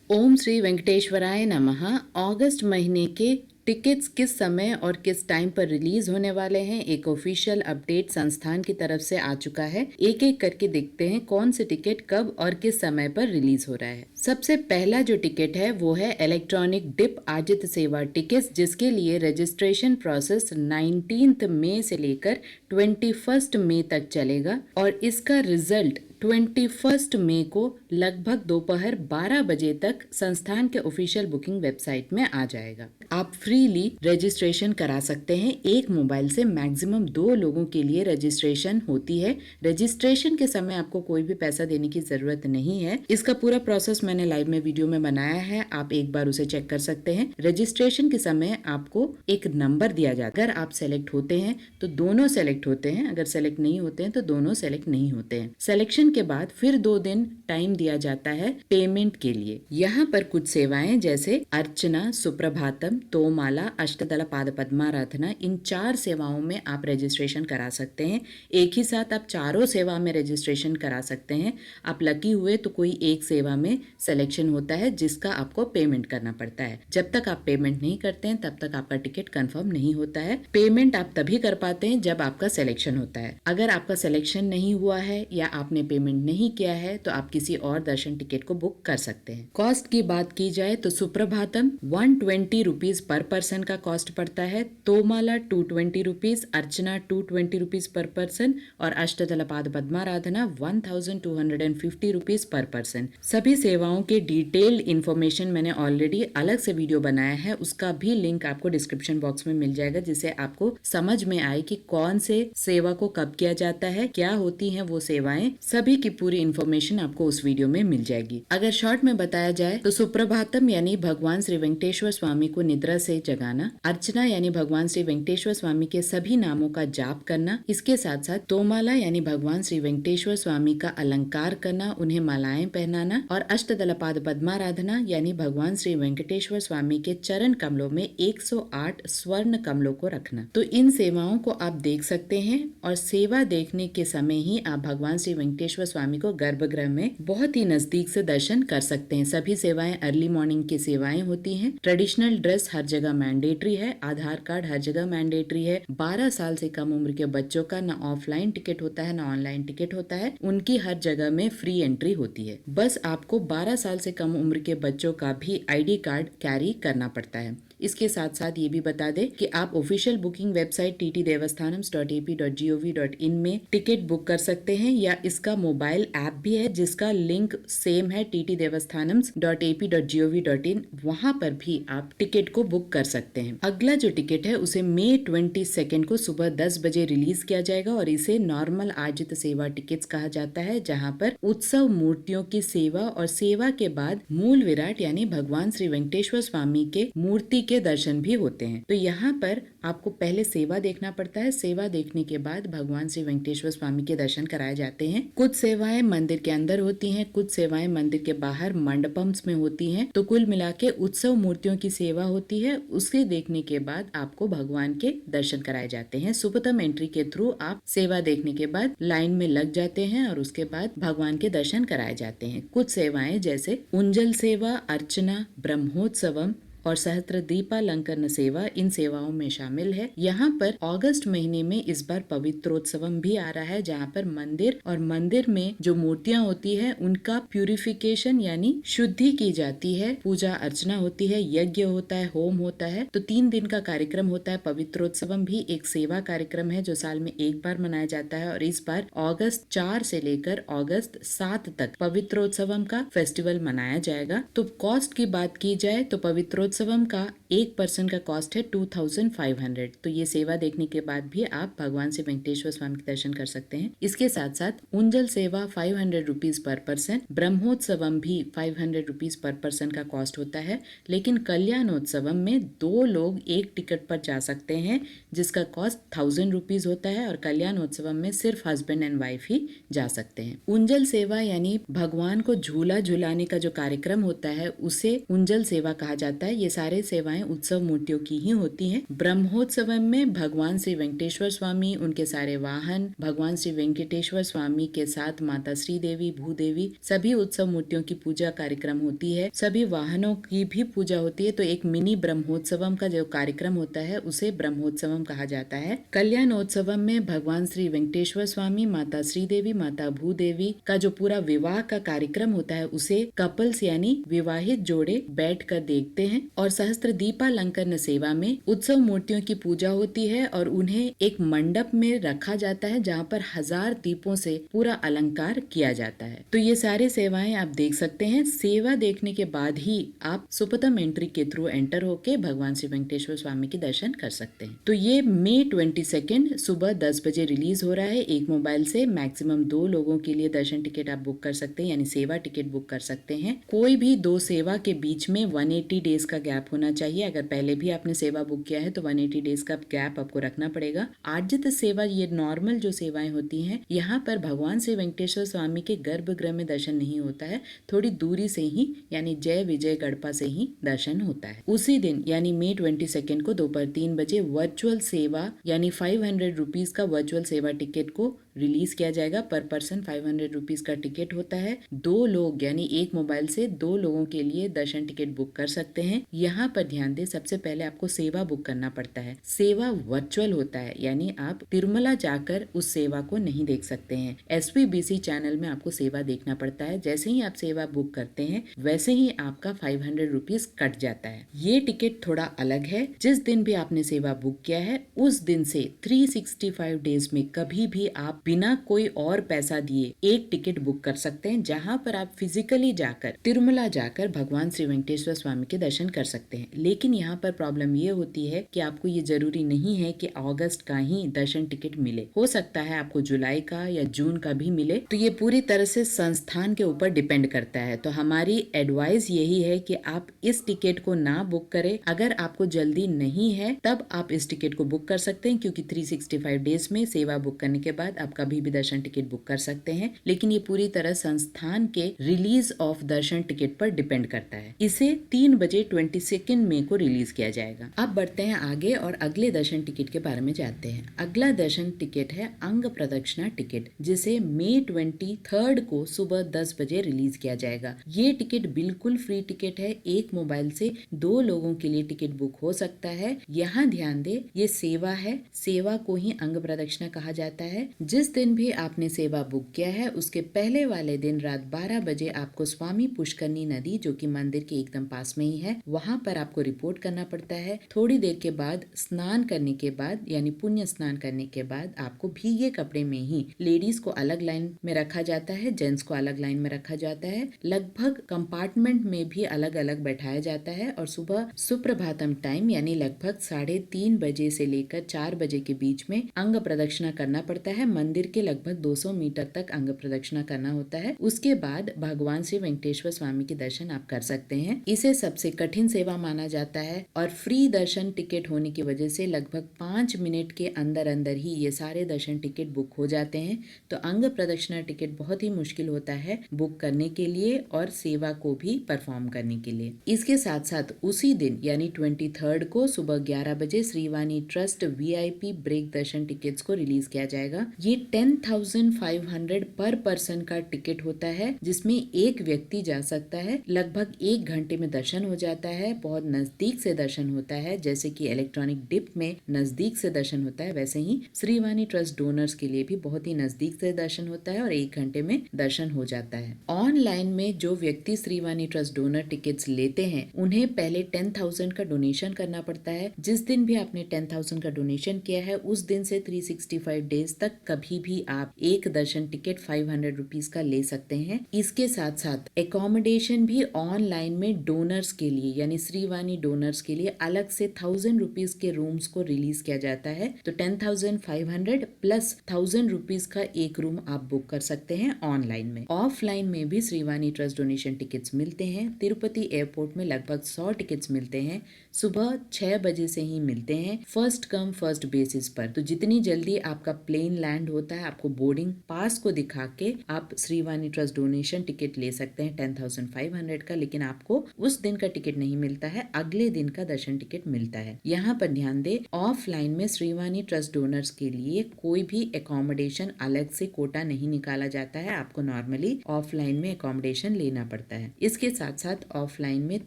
ओम श्री वेंकटेश्वराय नमः। अगस्त महीने के टिकट्स किस समय और किस टाइम पर रिलीज होने वाले हैं, एक ऑफिशियल अपडेट संस्थान की तरफ से आ चुका है। एक एक करके देखते हैं कौन से टिकट कब और किस समय पर रिलीज हो रहा है। सबसे पहला जो टिकट है वो है इलेक्ट्रॉनिक डिप आजित सेवा टिकट्स, जिसके लिए रजिस्ट्रेशन प्रोसेस 19 मई से लेकर 21 मई तक चलेगा और इसका रिजल्ट 21 मई को लगभग दोपहर 12 बजे तक संस्थान के ऑफिशियल बुकिंग वेबसाइट में आ जाएगा। आप फ्रीली रजिस्ट्रेशन करा सकते हैं। एक मोबाइल से मैक्सिमम 2 लोगों के लिए रजिस्ट्रेशन होती है। रजिस्ट्रेशन के समय आपको कोई भी पैसा देने की जरूरत नहीं है। इसका पूरा प्रोसेस मैंने लाइव में वीडियो में बनाया है, आप एक बार उसे चेक कर सकते हैं। रजिस्ट्रेशन के समय आपको एक नंबर दिया जाता है। अगर आप सेलेक्ट होते हैं तो दोनों सेलेक्ट होते हैं, अगर सेलेक्ट नहीं होते हैं तो दोनों सेलेक्ट नहीं होते हैं। सिलेक्शन के बाद फिर 2 दिन टाइम दिया जाता है पेमेंट के लिए। यहाँ पर कुछ सेवाएं जैसे अर्चना, सुप्रभातम, तोमाला, अष्टदल पाद पद्माराधना, इन 4 सेवाओं में आप रजिस्ट्रेशन करा सकते हैं। एक ही साथ आप चारों सेवा में रजिस्ट्रेशन करा सकते हैं। आप लकी हुए तो कोई एक सेवा में सिलेक्शन होता है जिसका आपको पेमेंट करना पड़ता है। जब तक आप पेमेंट नहीं करते हैं तब तक आपका टिकट कंफर्म नहीं होता है। पेमेंट आप तभी कर पाते हैं जब आपका सिलेक्शन होता है। अगर आपका सिलेक्शन नहीं हुआ है या आपने पेमेंट नहीं किया है तो आप किसी और दर्शन टिकट को बुक कर सकते हैं। कॉस्ट की बात की जाए तो सुप्रभातम 120 रुपीज पर पर्सन का कॉस्ट पड़ता है, तोमाला 220 रुपीज, अर्चना 220 रुपीज पर पर्सन और अष्टदल पाद पद्माराधना 1250 रुपीज पर पर्सन। सभी सेवाओं के डिटेल्ड इंफॉर्मेशन मैंने ऑलरेडी अलग से वीडियो बनाया है, उसका भी लिंक आपको डिस्क्रिप्शन बॉक्स में मिल जाएगा, जिससे आपको समझ में आए कि कौन से सेवा को कब किया जाता है, क्या होती हैं वो सेवाएं। सभी की पूरी इन्फॉर्मेशन आपको उस वीडियो में मिल जाएगी। अगर शॉर्ट में बताया जाए तो सुप्रभातम यानी भगवान श्री वेंकटेश्वर स्वामी को निद्रा से जगाना, अर्चना यानी भगवान श्री वेंकटेश्वर स्वामी के सभी नामों का जाप करना, इसके साथ साथ तोमाला यानी भगवान श्री वेंकटेश्वर स्वामी का अलंकार करना, उन्हें मालाएं पहनाना, और अष्टदलपाद पद्माराधना यानी भगवान श्री वेंकटेश्वर स्वामी के चरण कमलों में 108 स्वर्ण कमलों को रखना। तो इन सेवाओं को आप देख सकते हैं और सेवा देखने के समय ही आप भगवान श्री वेंकटेश्वर स्वामी को गर्भगृह में बहुत ही नजदीक से दर्शन कर सकते हैं। सभी सेवाएं अर्ली मॉर्निंग की सेवाएं होती हैं। ट्रेडिशनल ड्रेस हर जगह मैंडेटरी है, आधार कार्ड हर जगह मैंडेटरी है। 12 साल से कम उम्र के बच्चों का ना ऑफलाइन टिकट होता है ना ऑनलाइन टिकट होता है, उनकी हर जगह में फ्री एंट्री होती है। बस आपको 12 साल से कम उम्र के बच्चों का भी ID कार्ड कैरी करना पड़ता है। इसके साथ साथ ये भी बता दें कि आप ऑफिशियल बुकिंग वेबसाइट ttdevastanams.ap.gov.in में टिकट बुक कर सकते हैं, या इसका मोबाइल ऐप भी है जिसका लिंक सेम है ttdevastanams.ap.gov.in, वहां पर भी आप टिकट को बुक कर सकते हैं। अगला जो टिकट है उसे मई 22 को सुबह 10 बजे रिलीज किया जाएगा और इसे नॉर्मल आजित सेवा टिकट्स कहा जाता है, जहां पर उत्सव मूर्तियों की सेवा और सेवा के बाद मूल विराट यानी भगवान श्री वेंकटेश्वर स्वामी के मूर्ति के दर्शन भी होते हैं। तो यहाँ पर आपको पहले सेवा देखना पड़ता है, सेवा देखने के बाद भगवान श्री वेंकटेश्वर स्वामी के दर्शन कराए जाते हैं। कुछ सेवाएं मंदिर के अंदर होती हैं, कुछ सेवाएं मंदिर के बाहर मंडपम्स में होती हैं। तो कुल मिला के उत्सव मूर्तियों की सेवा होती है, उसके देखने के बाद आपको भगवान के दर्शन कराए जाते हैं। सुपथम एंट्री के थ्रू आप सेवा देखने के बाद लाइन में लग जाते हैं और उसके बाद भगवान के दर्शन कराए जाते हैं। कुछ सेवाएं जैसे उंजल सेवा, अर्चना, ब्रह्मोत्सवम और सहस्त्र दीपालंकरण सेवा इन सेवाओं में शामिल है। यहाँ पर अगस्त महीने में इस बार पवित्रोत्सवम भी आ रहा है, जहाँ पर मंदिर और मंदिर में जो मूर्तियां होती है उनका प्यूरिफिकेशन यानी शुद्धि की जाती है, पूजा अर्चना होती है, यज्ञ होता है, होम होता है। तो 3 दिन का कार्यक्रम होता है। पवित्रोत्सवम भी एक सेवा कार्यक्रम है जो साल में एक बार मनाया जाता है और इस बार अगस्त 4 से लेकर अगस्त 7 तक पवित्रोत्सवम का फेस्टिवल मनाया जाएगा। तो कॉस्ट की बात की जाए तो पवित्रोत्सवम का एक पर्सन का कॉस्ट है 2500। तो ये सेवा देखने के बाद भी आप भगवान श्री वेंकटेश्वर स्वामी के दर्शन कर सकते हैं। इसके साथ साथ उंजल सेवा 500 रुपीज पर पर्सन, ब्रह्मोत्सवम भी 500 रुपीज पर पर्सन का कॉस्ट होता है, लेकिन कल्याणोत्सवम में 2 लोग एक टिकट पर जा सकते हैं जिसका कॉस्ट 1000 रुपीज होता है और कल्याणोत्सवम में सिर्फ हस्बैंड एंड वाइफ ही जा सकते हैं। उंजल सेवा यानी भगवान को झूला झुलाने का जो कार्यक्रम होता है उसे उंजल सेवा कहा जाता है। ये सारे सेवाएं सेवाएं उत्सव मूर्तियों की ही होती हैं। ब्रह्मोत्सव में भगवान श्री वेंकटेश्वर स्वामी, उनके सारे वाहन, भगवान श्री वेंकटेश्वर स्वामी के साथ माता श्री देवी, भूदेवी, सभी उत्सव मूर्तियों की पूजा कार्यक्रम होती है। सभी वाहनों की भी पूजा होती है। तो एक मिनी ब्रह्मोत्सवम का जो कार्यक्रम होता है उसे ब्रह्मोत्सवम कहा जाता है। कल्याणोत्सवम में भगवान श्री वेंकटेश्वर स्वामी, माता श्री देवी, माता भूदेवी का जो पूरा विवाह का कार्यक्रम होता है उसे कपल्स यानी विवाहित जोड़े बैठकर देखते हैं। और सहस्त्र दीपालंकरण सेवा में उत्सव मूर्तियों की पूजा होती है और उन्हें एक मंडप में रखा जाता है जहाँ पर 1000 दीपों से पूरा अलंकार किया जाता है। तो ये सारे सेवाएं आप देख सकते हैं। सेवा देखने के बाद ही आप सुपथम एंट्री के थ्रू एंटर होके भगवान श्री वेंकटेश्वर स्वामी के दर्शन कर सकते हैं। तो ये मई 22 सुबह 10 बजे रिलीज हो रहा है। एक मोबाइल से मैक्सिमम 2 लोगों के लिए दर्शन टिकट आप बुक कर सकते हैं, यानी सेवा टिकट बुक कर सकते हैं। कोई भी 2 सेवा के बीच में 180 डेज का गैप होना चाहिए। अगर पहले भी आपने सेवा बुक किया है तो 180 डेज का गैप आपको रखना पड़ेगा। आर्जित सेवा, ये नॉर्मल जो सेवाएं होती हैं, यहाँ पर भगवान श्री वेंकटेश्वर स्वामी के गर्भगृह में दर्शन नहीं होता है, थोड़ी दूरी से ही यानी जय विजय गढ़पा से ही दर्शन होता है। उसी दिन यानी मई 22 को दोपहर 3 बजे वर्चुअल सेवा यानी 500 रुपीज का वर्चुअल सेवा टिकट को रिलीज किया जाएगा। पर पर्सन 500 रुपीज का टिकट होता है। 2 लोग यानी एक मोबाइल से 2 लोगों के लिए दर्शन टिकट बुक कर सकते हैं। यहाँ पर ध्यान दें, सबसे पहले आपको सेवा बुक करना पड़ता है। सेवा वर्चुअल होता है, यानी आप तिरुमला जाकर उस सेवा को नहीं देख सकते हैं। SVBC चैनल में आपको सेवा देखना पड़ता है। जैसे ही आप सेवा बुक करते हैं वैसे ही आपका 500 रुपीज कट जाता है। ये टिकट थोड़ा अलग है। जिस दिन भी आपने सेवा बुक किया है उस दिन से 365 डेज में कभी भी आप बिना कोई और पैसा दिए एक टिकट बुक कर सकते हैं, जहां पर आप फिजिकली जाकर तिरुमला जाकर भगवान श्री वेंकटेश्वर स्वामी के दर्शन कर सकते हैं। लेकिन यहाँ पर प्रॉब्लम ये होती है कि आपको ये जरूरी नहीं है कि अगस्त का ही दर्शन टिकट मिले। हो सकता है आपको जुलाई का या जून का भी मिले। तो ये पूरी तरह से संस्थान के ऊपर डिपेंड करता है। तो हमारी एडवाइस यही है कि आप इस टिकट को ना बुक करें। अगर आपको जल्दी नहीं है तब आप इस टिकट को बुक कर सकते हैं, क्योंकि 365 डेज में सेवा बुक करने के बाद आप कभी भी दर्शन टिकट बुक कर सकते हैं। लेकिन ये पूरी तरह संस्थान के रिलीज ऑफ दर्शन टिकट पर डिपेंड करता है। इसे 3 बजे 22 मई को रिलीज किया जाएगा। अब बढ़ते हैं आगे और अगले दर्शन टिकट के बारे में जानते हैं। अगला दर्शन टिकट है अंग प्रदक्षिणा टिकट, जिसे मई 23 को सुबह 10 बजे रिलीज किया जाएगा। ये टिकट बिल्कुल फ्री टिकट है। एक मोबाइल से 2 लोगों के लिए टिकट बुक हो सकता है। यहाँ ध्यान दे, ये सेवा है। सेवा को ही अंग प्रदक्षिणा कहा जाता है। जिस दिन भी आपने सेवा बुक किया है उसके पहले वाले दिन रात 12 बजे आपको स्वामी पुष्करनी नदी, जो कि मंदिर के एकदम पास में ही है, वहां पर आपको रिपोर्ट करना पड़ता है। थोड़ी देर के बाद स्नान करने के बाद यानी पुण्य स्नान करने के बाद आपको भीगे कपड़े में ही, लेडीज को अलग लाइन में रखा जाता है, जेंट्स को अलग लाइन में रखा जाता है। लगभग कंपार्टमेंट में भी अलग अलग बैठाया जाता है। और सुबह सुप्रभातम टाइम यानी लगभग 3:30 बजे से लेकर 4 बजे के बीच में अंग प्रदक्षिणा करना पड़ता है। मंदिर के लगभग 200 मीटर तक अंग प्रदक्षिणा करना होता है। उसके बाद भगवान श्री वेंकटेश्वर स्वामी के दर्शन आप कर सकते हैं। इसे सबसे कठिन सेवा माना जाता है और फ्री दर्शन टिकट होने की वजह से लगभग 5 मिनट के अंदर अंदर ही ये सारे दर्शन टिकट बुक हो जाते हैं। तो अंग प्रदक्षिणा टिकट बहुत ही मुश्किल होता है बुक करने के लिए और सेवा को भी परफॉर्म करने के लिए। इसके साथ साथ उसी दिन यानी 23 को सुबह 11 बजे श्रीवाणी ट्रस्ट VIP ब्रेक दर्शन टिकट्स को रिलीज किया जाएगा। ये 10,500 पर पर्सन का टिकट होता है, जिसमें एक व्यक्ति जा सकता है। लगभग 1 घंटे में दर्शन हो जाता है। बहुत नजदीक से दर्शन होता है, जैसे कि इलेक्ट्रॉनिक डिप में नजदीक से दर्शन होता है, वैसे ही श्रीवाणी ट्रस्ट डोनर्स के लिए भी बहुत ही नजदीक से दर्शन होता है और 1 घंटे में दर्शन हो जाता है। ऑनलाइन में जो व्यक्ति श्रीवाणी ट्रस्ट डोनर टिकट्स लेते हैं उन्हें पहले 10,000 का डोनेशन करना पड़ता है। जिस दिन भी आपने 10,000 का डोनेशन किया है उस दिन से 365 डेज तक कभी भी आप एक दर्शन टिकट 500 रुपीज का ले सकते हैं। इसके साथ साथ एकोमोडेशन भी ऑनलाइन में डोनर्स के लिए यानी श्रीवाणी डोनर्स के लिए अलग से 1,000 रुपीज के रूम्स को रिलीज किया जाता है। तो 10,500 प्लस 1,000 रुपीज का एक रूम आप बुक कर सकते हैं ऑनलाइन में। ऑफलाइन में भी श्रीवाणी ट्रस्ट डोनेशन टिकट्स मिलते हैं। तिरुपति एयरपोर्ट में लगभग 100 टिकट्स मिलते हैं। सुबह 6 बजे से ही मिलते हैं, फर्स्ट कम फर्स्ट बेसिस पर। तो जितनी जल्दी आपका प्लेन लैंड होता है, आपको बोर्डिंग पास को दिखा के आप श्रीवाणी ट्रस्ट डोनेशन टिकट ले सकते हैं 10,500 का, लेकिन आपको उस दिन का टिकट नहीं मिलता है, अगले दिन का दर्शन टिकट मिलता है। यहाँ पर ध्यान दे, ऑफलाइन में श्रीवाणी ट्रस्ट डोनर्स के लिए कोई भी एकोमोडेशन अलग से कोटा नहीं निकाला जाता है, आपको नॉर्मली ऑफलाइन में एकोमोडेशन लेना पड़ता है। इसके साथ साथ ऑफलाइन में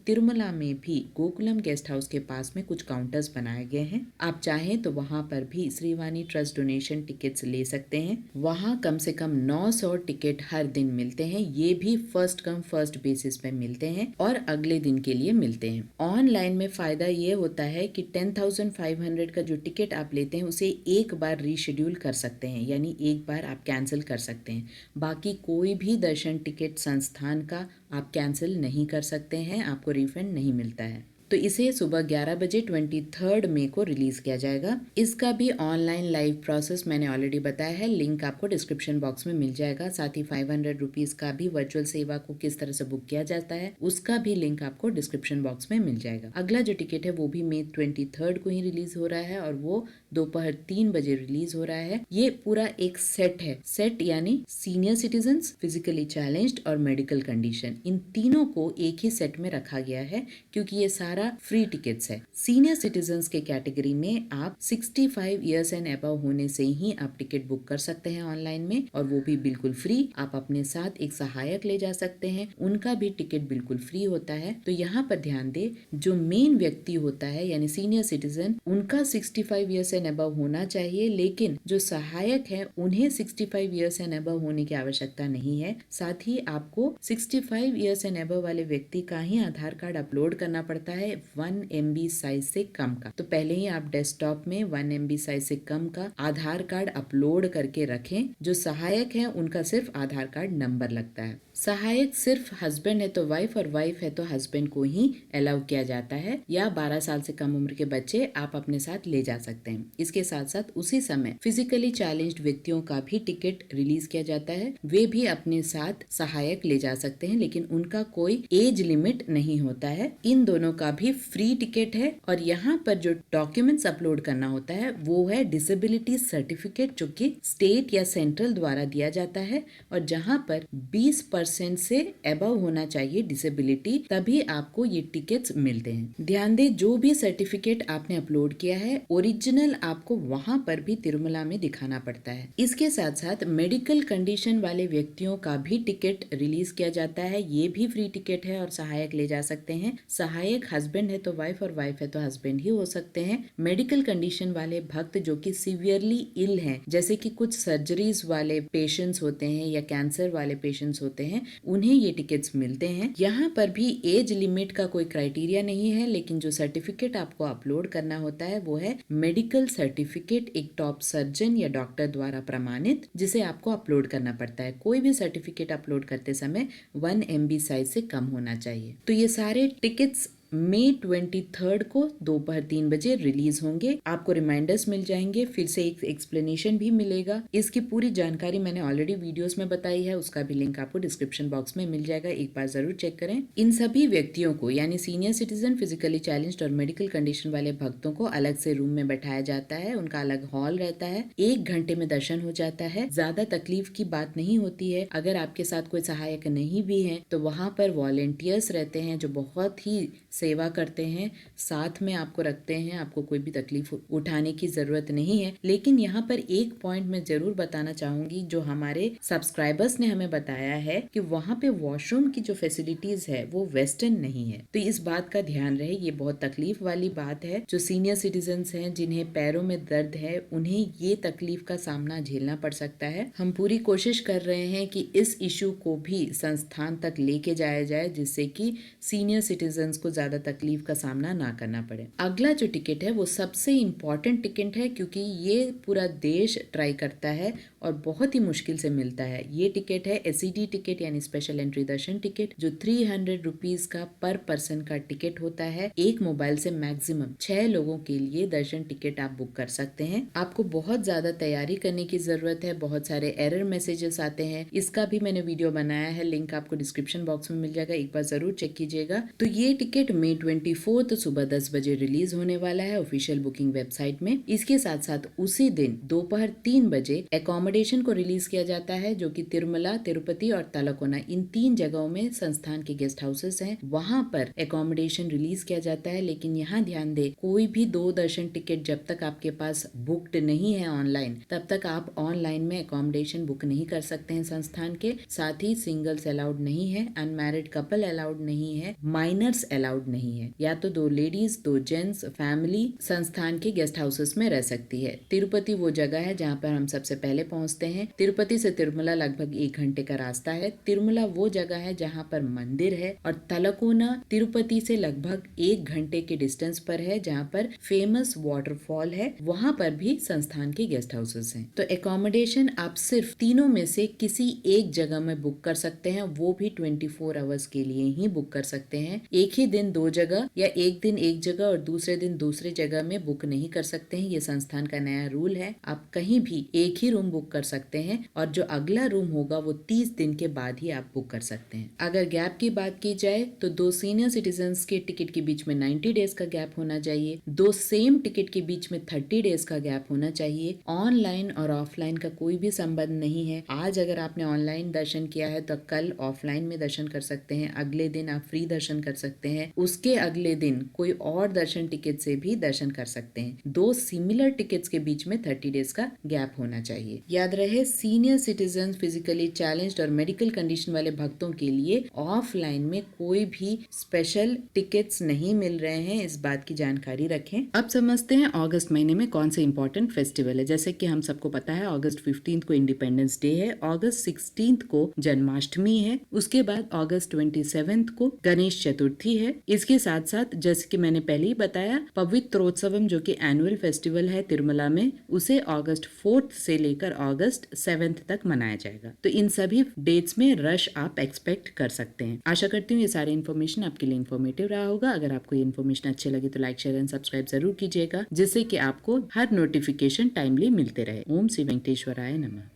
तिरुमला में भी गोकुलम गेस्ट हाउस के पास में कुछ काउंटर्स बनाए गए हैं, आप चाहें तो वहाँ पर भी श्रीवाणी ट्रस्ट डोनेशन टिकट्स ले सकते हैं। वहाँ कम से कम 900 टिकट हर दिन मिलते हैं, ये भी फर्स्ट कम फर्स्ट बेसिस पे मिलते हैं और अगले दिन के लिए मिलते हैं। ऑनलाइन में फायदा ये होता है कि 10,500 का जो टिकट आप लेते हैं उसे एक बार रीशेड्यूल कर सकते हैं, यानी एक बार आप कैंसिल कर सकते हैं। बाकी कोई भी दर्शन टिकट संस्थान का आप कैंसिल नहीं कर सकते हैं, आपको रिफंड नहीं मिलता है। तो इसे सुबह 11 बजे 23 मई को रिलीज किया जाएगा। इसका भी ऑनलाइन लाइव प्रोसेस मैंने ऑलरेडी बताया है, लिंक आपको डिस्क्रिप्शन बॉक्स में मिल जाएगा। साथ ही 500 रुपीज का भी वर्चुअल सेवा को किस तरह से बुक किया जाता है उसका भी लिंक आपको डिस्क्रिप्शन बॉक्स में मिल जाएगा। अगला जो टिकट है वो भी मई 23 को ही रिलीज हो रहा है और वो दोपहर 3 बजे रिलीज हो रहा है। ये पूरा एक सेट है, सेट यानी सीनियर सिटीजन, फिजिकली चैलेंज्ड और मेडिकल कंडीशन, इन तीनों को एक ही सेट में रखा गया है क्योंकि ये सारा फ्री टिकट्स है। सीनियर सिटीजन्स के कैटेगरी में आप 65 इयर्स एंड अबव होने से ही आप टिकट बुक कर सकते हैं ऑनलाइन में, और वो भी बिल्कुल फ्री। आप अपने साथ एक सहायक ले जा सकते हैं, उनका भी टिकट बिल्कुल फ्री होता है। तो यहाँ पर ध्यान दे, जो मेन व्यक्ति होता है यानी सीनियर सिटीजन, उनका 65 इयर्स एंड अबव होना चाहिए, लेकिन जो सहायक है उन्हें 65 इयर्स एंड अबव होने की आवश्यकता नहीं है। साथ ही आपको 65 इयर्स एंड अबव वाले व्यक्ति का ही आधार कार्ड अपलोड करना पड़ता है 1 MB साइज से कम का। तो पहले ही आप डेस्कटॉप में 1 MB साइज से कम का आधार कार्ड अपलोड करके रखें। जो सहायक है उनका सिर्फ आधार कार्ड नंबर लगता है। सहायक सिर्फ हस्बैंड है तो वाइफ और वाइफ है तो हस्बैंड को ही अलाउ किया जाता है, या 12 साल से कम उम्र के बच्चे आप अपने साथ ले जा सकते हैं। इसके साथ साथ उसी समय फिजिकली चैलेंज्ड व्यक्तियों का भी टिकट रिलीज किया जाता है, वे भी अपने साथ सहायक ले जा सकते हैं, लेकिन उनका कोई एज लिमिट नहीं होता है। इन दोनों का भी फ्री टिकट है। और यहाँ पर जो डॉक्यूमेंट्स अपलोड करना होता है वो है डिसेबिलिटी सर्टिफिकेट, जो कि स्टेट या सेंट्रल द्वारा दिया जाता है, और जहाँ पर 20% से अबव होना चाहिए डिसेबिलिटी, तभी आपको ये टिकट्स मिलते हैं। ध्यान दे, जो भी सर्टिफिकेट आपने अपलोड किया है ओरिजिनल आपको वहां पर भी तिरुमला में दिखाना पड़ता है। इसके साथ साथ मेडिकल कंडीशन वाले व्यक्तियों का भी टिकट रिलीज किया जाता है, ये भी फ्री टिकट है और सहायक ले जा सकते हैं। सहायक हस्बैंड है तो वाइफ और वाइफ है तो हस्बैंड ही हो सकते हैं। मेडिकल कंडीशन वाले भक्त जो कि सीवियरली इल हैं, जैसे कि कुछ सर्जरीज वाले पेशेंट्स होते हैं या कैंसर वाले पेशेंट्स होते हैं, उन्हें ये टिकट्स मिलते हैं। यहाँ पर भी एज लिमिट का कोई क्राइटेरिया नहीं है, लेकिन जो सर्टिफिकेट आपको अपलोड करना होता है वो है मेडिकल सर्टिफिकेट, एक टॉप सर्जन या डॉक्टर द्वारा प्रमाणित, जिसे आपको अपलोड करना पड़ता है। कोई भी सर्टिफिकेट अपलोड करते समय 1 MB साइज से कम होना चाहिए। तो ये सारे टिकट्स मई 23 को दोपहर 3 बजे रिलीज होंगे। आपको रिमाइंडर्स मिल जाएंगे, फिर से एक एक्सप्लेनेशन भी मिलेगा। इसकी पूरी जानकारी मैंने ऑलरेडी वीडियोस में बताई है, उसका भी लिंक आपको डिस्क्रिप्शन बॉक्स में मिल जाएगा, एक बार जरूर चेक करें। इन सभी व्यक्तियों को यानी सीनियर सिटीजन, फिजिकली चैलेंज्ड और मेडिकल कंडीशन वाले भक्तों को अलग से रूम में बैठाया जाता है, उनका अलग हॉल रहता है, 1 घंटे में दर्शन हो जाता है। ज्यादा तकलीफ की बात नहीं होती है। अगर आपके साथ कोई सहायक नहीं भी है तो वहाँ पर वॉलेंटियर्स रहते हैं जो बहुत ही सेवा करते हैं, साथ में आपको रखते हैं, आपको कोई भी तकलीफ उठाने की जरूरत नहीं है। लेकिन यहाँ पर एक पॉइंट मैं जरूर बताना चाहूंगी, जो हमारे सब्सक्राइबर्स ने हमें बताया है कि वहाँ पे वॉशरूम की जो फैसिलिटीज है वो वेस्टर्न नहीं है, तो इस बात का ध्यान रहे। ये बहुत तकलीफ वाली बात है। जो सीनियर सिटीजन्स हैं जिन्हें पैरों में दर्द है, उन्हें ये तकलीफ का सामना झेलना पड़ सकता है। हम पूरी कोशिश कर रहे हैं कि इस इशू को भी संस्थान तक लेके जाया जाए, जिससे कि सीनियर सिटीजन्स को ज्यादा तकलीफ का सामना ना करना पड़े। अगला जो टिकट है वो सबसे इम्पोर्टेंट टिकट है, क्योंकि ये पूरा देश ट्राई करता है और बहुत ही मुश्किल से मिलता है। ये टिकट है SED टिकट यानी स्पेशल एंट्री दर्शन टिकट, जो 300 रुपीज का पर पर्सन का टिकट होता है। एक मोबाइल से मैक्सिमम 6 लोगों के लिए दर्शन टिकट आप बुक कर सकते हैं। आपको बहुत ज्यादा तैयारी करने की जरूरत है, बहुत सारे एरर मैसेजेस आते हैं। इसका भी मैंने वीडियो बनाया है, लिंक आपको डिस्क्रिप्शन बॉक्स में मिल जाएगा, एक बार जरूर चेक कीजिएगा। तो ये टिकट मई 24 सुबह 10 बजे रिलीज होने वाला है ऑफिशियल बुकिंग वेबसाइट में। इसके साथ साथ उसी दिन दोपहर 3 बजे एकोमोडेशन को रिलीज किया जाता है, जो कि तिरुमला, तिरुपति और तलकोना इन 3 जगहों में संस्थान के गेस्ट हाउसेस हैं, वहां पर एकोमोडेशन रिलीज किया जाता है। लेकिन यहाँ ध्यान दे, कोई भी 2 दर्शन टिकट जब तक आपके पास बुक्ड नहीं है ऑनलाइन, तब तक आप ऑनलाइन में एकोमोडेशन बुक नहीं कर सकते हैं संस्थान के। साथ ही सिंगल्स अलाउड नहीं है, अनमैरिड कपल अलाउड नहीं है, माइनर्स अलाउड नहीं है। या तो 2 लेडीज 2 जेंट्स फैमिली संस्थान के गेस्ट हाउसेस में रह सकती है। तिरुपति वो जगह है जहाँ पर हम सबसे पहले पहुँचते हैं। तिरुपति से तिरुमला लगभग 1 घंटे का रास्ता है। तिरुमला वो जगह है जहाँ पर मंदिर है, और तलकोना तिरुपति से लगभग 1 घंटे के डिस्टेंस पर है, जहाँ पर फेमस वाटरफॉल है, वहाँ पर भी संस्थान के गेस्ट हाउसेस हैं। तो एकोमोडेशन आप सिर्फ तीनों में से किसी एक जगह में बुक कर सकते हैं, वो भी 24 आवर्स के लिए ही बुक कर सकते हैं। एक ही दिन 2 जगह या एक दिन एक जगह और दूसरे दिन दूसरी जगह में बुक नहीं कर सकते हैं। ये संस्थान का नया रूल है। आप कहीं भी एक ही रूम बुक कर सकते हैं, और जो अगला रूम होगा वो 30 दिन के बाद ही आप बुक कर सकते हैं। अगर गैप की बात की जाए तो 2 सीनियर सिटीजन के टिकट के बीच में 90 डेज का गैप होना चाहिए। 2 सेम टिकट के बीच में 30 डेज का गैप होना चाहिए। ऑनलाइन और ऑफलाइन का कोई भी संबंध नहीं है। आज अगर आपने ऑनलाइन दर्शन किया है तो कल ऑफलाइन में दर्शन कर सकते हैं। अगले दिन आप फ्री दर्शन कर सकते हैं। उसके अगले दिन कोई और दर्शन टिकट से भी दर्शन कर सकते हैं। 2 सिमिलर टिकट्स के बीच में 30 डेज का गैप होना चाहिए। याद रहे, सीनियर सिटीजन, फिजिकली चैलेंज्ड और मेडिकल कंडीशन वाले भक्तों के लिए ऑफलाइन में कोई भी स्पेशल टिकट्स नहीं मिल रहे हैं, इस बात की जानकारी रखें। अब समझते हैं अगस्त महीने में कौन से इंपॉर्टेंट फेस्टिवल है। जैसे कि हम सबको पता है, अगस्त 15 को इंडिपेंडेंस डे है, अगस्त 16 को जन्माष्टमी है, उसके बाद अगस्त 27 को गणेश चतुर्थी है। इसके साथ साथ जैसे कि मैंने पहले ही बताया, पवित्रोत्सवम जो कि एनुअल फेस्टिवल है तिरुमला में, उसे अगस्त 4 से लेकर अगस्त 7 तक मनाया जाएगा। तो इन सभी डेट्स में रश आप एक्सपेक्ट कर सकते हैं। आशा करती हूँ ये सारी इन्फॉर्मेशन आपके लिए इन्फॉर्मेटिव रहा होगा। अगर आपको ये इन्फॉर्मेशन अच्छी लगी तो लाइक, शेयर एंड सब्सक्राइब जरूर कीजिएगा, जिससे कि आपको हर नोटिफिकेशन टाइमली मिलते रहे। ओम श्री वेंकटेश्वराय नमः।